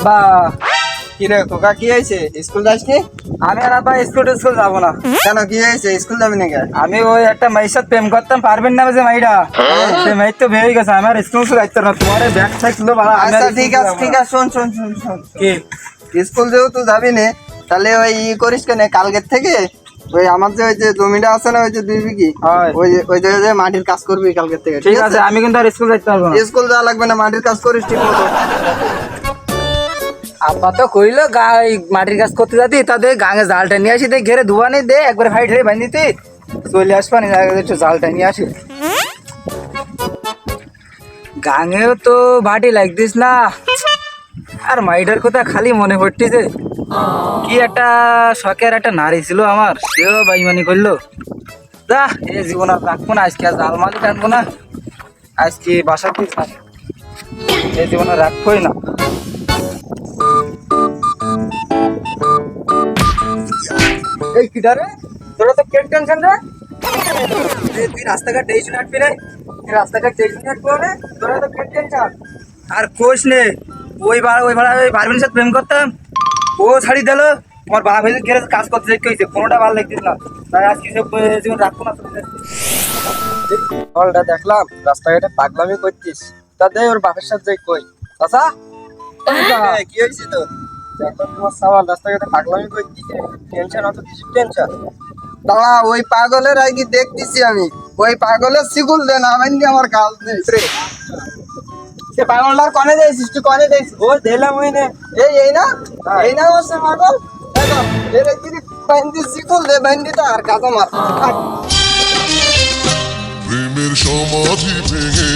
বা কি রে তোকা কি হয়েছে স্কুল যাসনি? আমি আর আব্বা স্কুল যাবো না। কেন কি হয়েছে স্কুল যাবি না কেন? আমি ওই একটা মাইয়ের সাথে প্রেম করতাম, পারবেন না যে মাইটা, সে মাই তো বিয়ে হয়ে গেছে, আমার স্কুল যাইতে না, তোমার ব্যাগ থাকলো ভাড়া। আচ্ছা ঠিক আছে ঠিক আছে, শোন শোন শোন শোন কি স্কুল যেহেতু যাবি না তাহলে ওই করিস কেন কালকের থেকে ওই আমার যে ওই যে জমিটা আছে না ওই যে 2 বিঘি, হয়। ওই জায়গায় মাটির কাজ করবি কালকের থেকে। ঠিক আছে, আমি কিন্তু আর স্কুল যাইতে পারবো না। স্কুল যাওয়া লাগবে না, মাটির কাজ করিস ঠিক মতো। আব্বা তো কইলো মাটির কাজ করতে যাতি, তাদের গাঙে জালটা নিয়ে আসি, দেখ ঘেরে ধোয়া নেই, দে একবার ফাইট হয়ে বাঁধিতে চলে আসবা না, একটু জালটা নিয়ে আসি। গাঙেও তো ভাটি লাগতিস না, আর মাইটার কথা খালি মনে পড়তিছে। কি একটা শখের একটা নারী ছিল আমার, সেও বাইমানি করলো। যা এ জীবন আর রাখবো না, আজকে আর জাল মালি টানবো না, আজকে বাসাতেই থাক, এই জীবন আর রাখবোই না। এই কিডারে তোরা তো কেন টেনশন রে? তুই রাস্তাঘাট টেনশন হাঁটবি রে, রাস্তাঘাট টেনশন হাঁটবো রে, তোরা তো কেন টেনশন। আর কোষ নে, ওই ভাড়া ওই বারবিনের সাথে প্রেম করতাম, ও ছাড়ি দিল, আমার বাবা ভেজে গেলে কাজ করতে দেখতে হয়েছে, কোনোটা ভালো লাগতিস না, তাই আজকে সব জীবন রাখবো না। ফলটা দেখলাম রাস্তাঘাটে পাগলামি করছিস, তা দে ওর বাপের সাথে যাই কই। চাচা কি হয়েছে তোর? দেখো তোমার সাওয়াল রাস্তাঘাটে পাগলামি করছিস, টেনশন অত কিছু টেনশন দাঁড়া, ওই পাগলের আগে দেখতেছি আমি, ওই পাগলের সিগুল দেন আমি আমার কাজ নেই রে। সে পাগলটার কনে যাইছিস তুই, কনে যাইছিস? ও দিলাম ওই নে, এই না এই না হচ্ছে পাগল, দেখো এর যদি বান্দি সিগুল দে বান্দিটা আর কাজ আমার প্রেমের সমাধি ভেঙে